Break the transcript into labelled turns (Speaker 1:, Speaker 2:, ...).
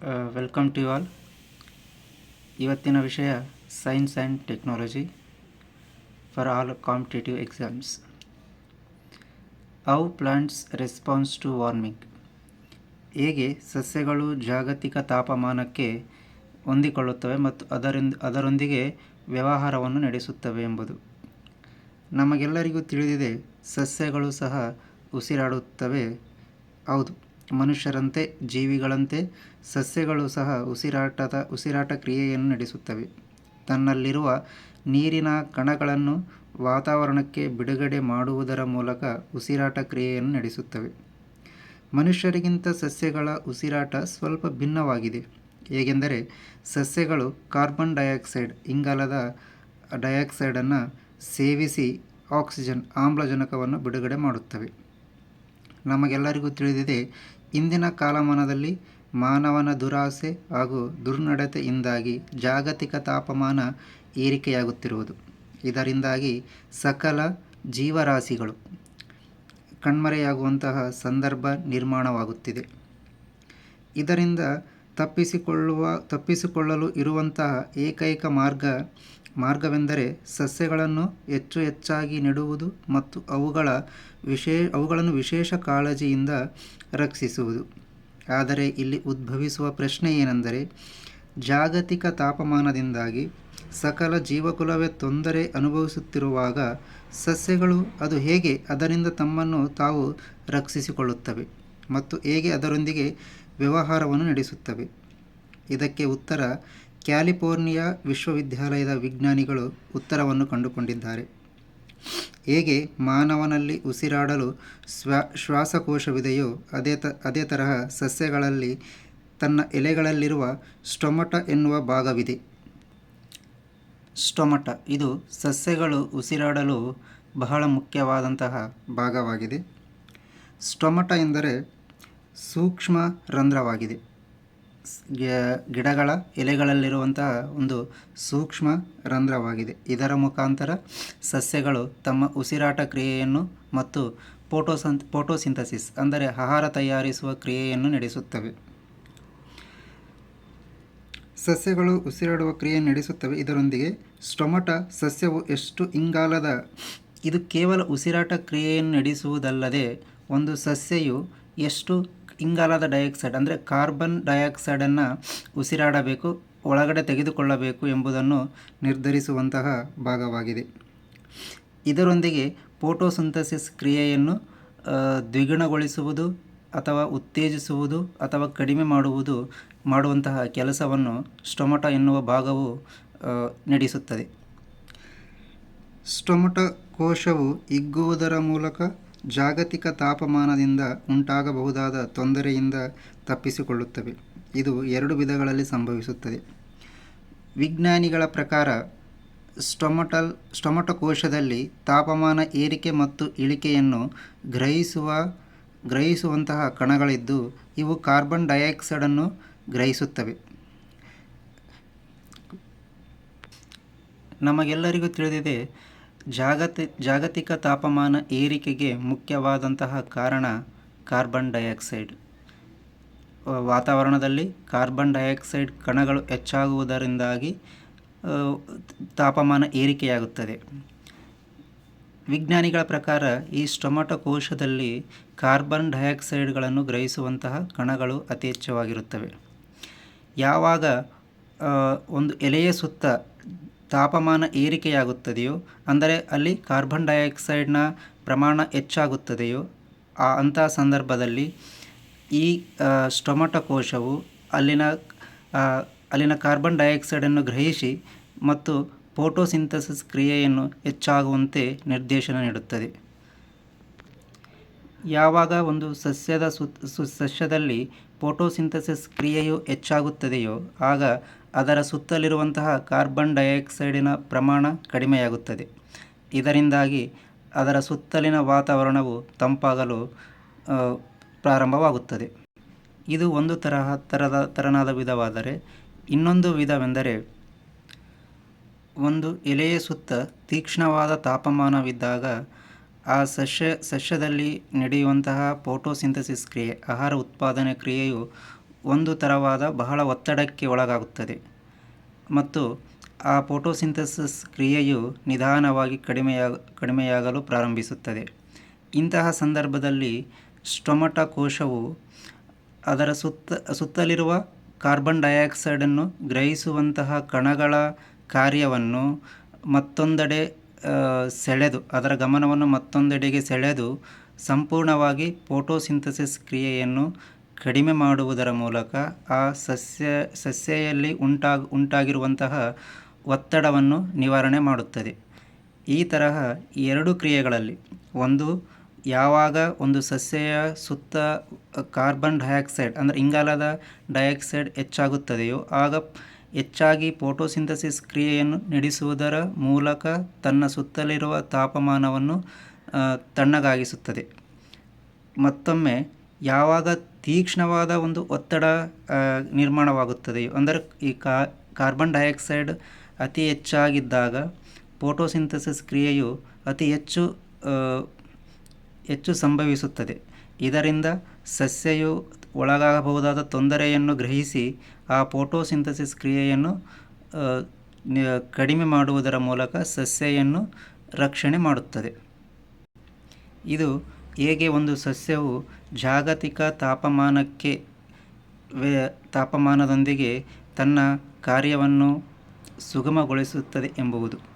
Speaker 1: Welcome to you all. ಇವತ್ತಿನ ವಿಷಯ science and technology for all competitive exams. How plants response to warming. ಹೇಗೆ ಸಸ್ಯಗಳು ಜಾಗತಿಕ ತಾಪಮಾನಕ್ಕೆ ಹೊಂದಿಕೊಳ್ಳುತ್ತವೆ ಮತ್ತು ಅದರೊಂದಿಗೆ ವ್ಯವಹಾರವನ್ನು ನಡೆಸುತ್ತವೆ ಎಂಬುದು. ನಮಗೆಲ್ಲರಿಗೂ ತಿಳಿದಿದೆ, ಸಸ್ಯಗಳು ಸಹ ಉಸಿರಾಡುತ್ತವೆ. ಹೌದು, ಮನುಷ್ಯರಂತೆ, ಜೀವಿಗಳಂತೆ ಸಸ್ಯಗಳು ಸಹ ಉಸಿರಾಟ ಕ್ರಿಯೆಯನ್ನು ನಡೆಸುತ್ತವೆ. ತನ್ನಲ್ಲಿರುವ ನೀರಿನ ಕಣಗಳನ್ನು ವಾತಾವರಣಕ್ಕೆ ಬಿಡುಗಡೆ ಮಾಡುವುದರ ಮೂಲಕ ಉಸಿರಾಟ ಕ್ರಿಯೆಯನ್ನು ನಡೆಸುತ್ತವೆ. ಮನುಷ್ಯರಿಗಿಂತ ಸಸ್ಯಗಳ ಉಸಿರಾಟ ಸ್ವಲ್ಪ ಭಿನ್ನವಾಗಿದೆ. ಹೇಗೆಂದರೆ, ಸಸ್ಯಗಳು ಕಾರ್ಬನ್ ಡೈಆಕ್ಸೈಡ್, ಇಂಗಾಲದ ಡೈಆಕ್ಸೈಡನ್ನು ಸೇವಿಸಿ ಆಕ್ಸಿಜನ್, ಆಮ್ಲಜನಕವನ್ನು ಬಿಡುಗಡೆ ಮಾಡುತ್ತವೆ. ನಮಗೆಲ್ಲರಿಗೂ ತಿಳಿದಿದೆ, ಇಂದಿನ ಕಾಲಮಾನದಲ್ಲಿ ಮಾನವನ ದುರಾಸೆ ಹಾಗೂ ದುರ್ನಡತೆಯಿಂದಾಗಿ ಜಾಗತಿಕ ತಾಪಮಾನ ಏರಿಕೆಯಾಗುತ್ತಿರುವುದು. ಇದರಿಂದಾಗಿ ಸಕಲ ಜೀವರಾಶಿಗಳು ಕಣ್ಮರೆಯಾಗುವಂತಹ ಸಂದರ್ಭ ನಿರ್ಮಾಣವಾಗುತ್ತಿದೆ. ಇದರಿಂದ ತಪ್ಪಿಸಿಕೊಳ್ಳಲು ಇರುವಂತಹ ಏಕೈಕ ಮಾರ್ಗವೆಂದರೆ ಸಸ್ಯಗಳನ್ನು ಹೆಚ್ಚಾಗಿ ನೆಡುವುದು ಮತ್ತು ಅವುಗಳನ್ನು ವಿಶೇಷ ಕಾಳಜಿಯಿಂದ ರಕ್ಷಿಸುವುದು. ಆದರೆ ಇಲ್ಲಿ ಉದ್ಭವಿಸುವ ಪ್ರಶ್ನೆ ಏನೆಂದರೆ, ಜಾಗತಿಕ ತಾಪಮಾನದಿಂದಾಗಿ ಸಕಲ ಜೀವಕುಲವೇ ತೊಂದರೆ ಅನುಭವಿಸುತ್ತಿರುವಾಗ ಸಸ್ಯಗಳು ಹೇಗೆ ಅದರಿಂದ ತಮ್ಮನ್ನು ತಾವು ರಕ್ಷಿಸಿಕೊಳ್ಳುತ್ತವೆ ಮತ್ತು ಹೇಗೆ ಅದರೊಂದಿಗೆ ವ್ಯವಹಾರವನ್ನು ನಡೆಸುತ್ತವೆ? ಇದಕ್ಕೆ ಉತ್ತರ ಕ್ಯಾಲಿಫೋರ್ನಿಯಾ ವಿಶ್ವವಿದ್ಯಾಲಯದ ವಿಜ್ಞಾನಿಗಳು ಉತ್ತರವನ್ನು ಕಂಡುಕೊಂಡಿದ್ದಾರೆ. ಹೇಗೆ ಮಾನವನಲ್ಲಿ ಉಸಿರಾಡಲು ಶ್ವಾಸಕೋಶವಿದೆಯೋ ಅದೇ ತರಹ ಸಸ್ಯಗಳಲ್ಲಿ ತನ್ನ ಎಲೆಗಳಲ್ಲಿರುವ ಸ್ಟೊಮಟ ಎನ್ನುವ ಭಾಗವಿದೆ. ಸ್ಟೊಮಟ ಇದು ಸಸ್ಯಗಳು ಉಸಿರಾಡಲು ಬಹಳ ಮುಖ್ಯವಾದಂತಹ ಭಾಗವಾಗಿದೆ. ಸ್ಟೊಮಟ ಎಂದರೆ ಸೂಕ್ಷ್ಮ ರಂಧ್ರವಾಗಿದೆ. ಗಿಡಗಳ ಎಲೆಗಳಲ್ಲಿರುವಂತಹ ಒಂದು ಸೂಕ್ಷ್ಮ ರಂಧ್ರವಾಗಿದೆ. ಇದರ ಮುಖಾಂತರ ಸಸ್ಯಗಳು ತಮ್ಮ ಉಸಿರಾಟ ಕ್ರಿಯೆಯನ್ನು ಮತ್ತು ಫೋಟೋಸಿಂಥಸಿಸ್ ಅಂದರೆ ಆಹಾರ ತಯಾರಿಸುವ ಕ್ರಿಯೆಯನ್ನು ನಡೆಸುತ್ತವೆ. ಸಸ್ಯಗಳು ಉಸಿರಾಡುವ ಕ್ರಿಯೆಯನ್ನು ನಡೆಸುತ್ತವೆ. ಇದರೊಂದಿಗೆ ಸ್ಟೊಮಟ ಸಸ್ಯವು ಎಷ್ಟು ಇದು ಕೇವಲ ಉಸಿರಾಟ ಕ್ರಿಯೆಯನ್ನು ನಡೆಸುವುದಲ್ಲದೆ, ಒಂದು ಸಸ್ಯವು ಎಷ್ಟು ಇಂಗಾಲದ ಡೈಆಕ್ಸೈಡ್ ಅಂದರೆ ಕಾರ್ಬನ್ ಡೈಆಕ್ಸೈಡನ್ನು ಉಸಿರಾಡಬೇಕು, ಒಳಗಡೆ ತೆಗೆದುಕೊಳ್ಳಬೇಕು ಎಂಬುದನ್ನು ನಿರ್ಧರಿಸುವಂತಹ ಭಾಗವಾಗಿದೆ. ಇದರೊಂದಿಗೆ ಫೋಟೋಸಿಂಥಸಿಸ್ ಕ್ರಿಯೆಯನ್ನು ದ್ವಿಗುಣಗೊಳಿಸುವುದು ಅಥವಾ ಉತ್ತೇಜಿಸುವುದು ಅಥವಾ ಕಡಿಮೆ ಮಾಡುವಂತಹ ಕೆಲಸವನ್ನು ಸ್ಟೊಮಟ ಎನ್ನುವ ಭಾಗವು ನಡೆಸುತ್ತದೆ. ಸ್ಟೊಮಟ ಕೋಶವು ಹಿಗ್ಗುವುದರ ಮೂಲಕ ಜಾಗತಿಕ ತಾಪಮಾನದಿಂದ ಉಂಟಾಗಬಹುದಾದ ತೊಂದರೆಯಿಂದ ತಪ್ಪಿಸಿಕೊಳ್ಳುತ್ತವೆ. ಇದು 2 ವಿಧಗಳಲ್ಲಿ ಸಂಭವಿಸುತ್ತದೆ. ವಿಜ್ಞಾನಿಗಳ ಪ್ರಕಾರ ಸ್ಟೊಮಟ ಕೋಶದಲ್ಲಿ ತಾಪಮಾನ ಏರಿಕೆ ಮತ್ತು ಇಳಿಕೆಯನ್ನು ಗ್ರಹಿಸುವಂತಹ ಕಣಗಳಿದ್ದು, ಇವು ಕಾರ್ಬನ್ ಡೈಆಕ್ಸೈಡನ್ನು ಗ್ರಹಿಸುತ್ತವೆ. ನಮಗೆಲ್ಲರಿಗೂ ತಿಳಿದಿದೆ, ಜಾಗತಿಕ ತಾಪಮಾನ ಏರಿಕೆಗೆ ಮುಖ್ಯವಾದಂತಹ ಕಾರಣ ಕಾರ್ಬನ್ ಡೈಆಕ್ಸೈಡ್. ವಾತಾವರಣದಲ್ಲಿ ಕಾರ್ಬನ್ ಡೈಆಕ್ಸೈಡ್ ಕಣಗಳು ಹೆಚ್ಚಾಗುವುದರಿಂದಾಗಿ ತಾಪಮಾನ ಏರಿಕೆಯಾಗುತ್ತದೆ. ವಿಜ್ಞಾನಿಗಳ ಪ್ರಕಾರ ಈ ಸ್ಟೊಮಟ ಕೋಶದಲ್ಲಿ ಕಾರ್ಬನ್ ಡೈಆಕ್ಸೈಡ್ಗಳನ್ನು ಗ್ರಹಿಸುವಂತಹ ಕಣಗಳು ಅತಿ ಹೆಚ್ಚವಾಗಿರುತ್ತವೆ. ಯಾವಾಗ ಒಂದು ಎಲೆಯ ಸುತ್ತ ತಾಪಮಾನ ಏರಿಕೆಯಾಗುತ್ತದೆಯೋ, ಅಂದರೆ ಅಲ್ಲಿ ಕಾರ್ಬನ್ ಡೈಆಕ್ಸೈಡ್ನ ಪ್ರಮಾಣ ಹೆಚ್ಚಾಗುತ್ತದೆಯೋ, ಅಂಥ ಸಂದರ್ಭದಲ್ಲಿ ಈ ಸ್ಟೊಮಟ ಕೋಶವು ಅಲ್ಲಿನ ಕಾರ್ಬನ್ ಡೈಆಕ್ಸೈಡನ್ನು ಗ್ರಹಿಸಿ ಮತ್ತು ಫೋಟೋಸಿಂಥಸಿಸ್ ಕ್ರಿಯೆಯನ್ನು ಹೆಚ್ಚಾಗುವಂತೆ ನಿರ್ದೇಶನ ನೀಡುತ್ತದೆ. ಯಾವಾಗ ಒಂದು ಸಸ್ಯದಲ್ಲಿ ಫೋಟೋಸಿಂಥಸಿಸ್ ಕ್ರಿಯೆಯು ಹೆಚ್ಚಾಗುತ್ತದೆಯೋ, ಆಗ ಅದರ ಸುತ್ತಲಿರುವಂತಹ ಕಾರ್ಬನ್ ಡೈಆಕ್ಸೈಡಿನ ಪ್ರಮಾಣ ಕಡಿಮೆಯಾಗುತ್ತದೆ. ಇದರಿಂದಾಗಿ ಅದರ ಸುತ್ತಲಿನ ವಾತಾವರಣವು ತಂಪಾಗಲು ಪ್ರಾರಂಭವಾಗುತ್ತದೆ. ಇದು ಒಂದು ತರನಾದ ವಿಧವಾದರೆ, ಇನ್ನೊಂದು ವಿಧವೆಂದರೆ, ಒಂದು ಎಲೆಯ ಸುತ್ತ ತೀಕ್ಷ್ಣವಾದ ತಾಪಮಾನವಿದ್ದಾಗ ಆ ಸಸ್ಯದಲ್ಲಿ ನಡೆಯುವಂತಹ ಫೋಟೋಸಿಂಥಸಿಸ್ ಕ್ರಿಯೆ, ಆಹಾರ ಉತ್ಪಾದನೆ ಕ್ರಿಯೆಯು ಒಂದು ಥರವಾದ ಬಹಳ ಒತ್ತಡಕ್ಕೆ ಒಳಗಾಗುತ್ತದೆ ಮತ್ತು ಆ ಫೋಟೋಸಿಂಥಸಿಸ್ ಕ್ರಿಯೆಯು ನಿಧಾನವಾಗಿ ಕಡಿಮೆಯಾಗಲು ಪ್ರಾರಂಭಿಸುತ್ತದೆ. ಇಂತಹ ಸಂದರ್ಭದಲ್ಲಿ ಸ್ಟೊಮಟ ಕೋಶವು ಅದರ ಸುತ್ತಲಿರುವ ಕಾರ್ಬನ್ ಡೈಆಕ್ಸೈಡನ್ನು ಗ್ರಹಿಸುವಂತಹ ಕಣಗಳ ಕಾರ್ಯವನ್ನು ಮತ್ತೊಂದೆಡೆ ಸೆಳೆದು ಅದರ ಗಮನವನ್ನು ಮತ್ತೊಂದೆಡೆಗೆ ಸೆಳೆದು ಸಂಪೂರ್ಣವಾಗಿ ಫೋಟೋಸಿಂಥಸಿಸ್ ಕ್ರಿಯೆಯನ್ನು ಕಡಿಮೆ ಮಾಡುವುದರ ಮೂಲಕ ಆ ಸಸ್ಯದಲ್ಲಿ ಉಂಟಾಗಿರುವಂತಹ ಒತ್ತಡವನ್ನು ನಿವಾರಣೆ ಮಾಡುತ್ತದೆ. ಈ ತರಹ ಎರಡು ಕ್ರಿಯೆಗಳಲ್ಲಿ ಒಂದು ಯಾವಾಗ ಒಂದು ಸಸ್ಯೆಯ ಸುತ್ತ ಕಾರ್ಬನ್ ಡೈಆಕ್ಸೈಡ್ ಅಂದರೆ ಇಂಗಾಲದ ಡೈಆಕ್ಸೈಡ್ ಹೆಚ್ಚಾಗುತ್ತದೆಯೋ ಆಗ ಹೆಚ್ಚಾಗಿ ಫೋಟೋಸಿಂಥಸಿಸ್ ಕ್ರಿಯೆಯನ್ನು ನಡೆಸುವುದರ ಮೂಲಕ ತನ್ನ ಸುತ್ತಲಿರುವ ತಾಪಮಾನವನ್ನು ತಣ್ಣಗಾಗಿಸುತ್ತದೆ. ಮತ್ತೊಮ್ಮೆ ಯಾವಾಗ ತೀಕ್ಷ್ಣವಾದ ಒಂದು ಒತ್ತಡ ನಿರ್ಮಾಣವಾಗುತ್ತದೆಯೋ ಅಂದರೆ ಈ ಕಾರ್ಬನ್ ಡೈಆಕ್ಸೈಡ್ ಅತಿ ಹೆಚ್ಚಾಗಿದ್ದಾಗ ಫೋಟೋಸಿಂಥಸಿಸ್ ಕ್ರಿಯೆಯು ಅತಿ ಹೆಚ್ಚು ಸಂಭವಿಸುತ್ತದೆ. ಇದರಿಂದ ಸಸ್ಯವು ಒಳಗಾಗಬಹುದಾದ ತೊಂದರೆಯನ್ನು ಗ್ರಹಿಸಿ ಆ ಫೋಟೋಸಿಂಥಸಿಸ್ ಕ್ರಿಯೆಯನ್ನು ಕಡಿಮೆ ಮಾಡುವುದರ ಮೂಲಕ ಸಸ್ಯವನ್ನು ರಕ್ಷಣೆ ಮಾಡುತ್ತದೆ. ಇದು ಹೇಗೆ ಒಂದು ಸಸ್ಯವು ಜಾಗತಿಕ ತಾಪಮಾನದೊಂದಿಗೆ ತನ್ನ ಕಾರ್ಯವನ್ನು ಸುಗಮಗೊಳಿಸುತ್ತದೆ ಎಂಬುದು.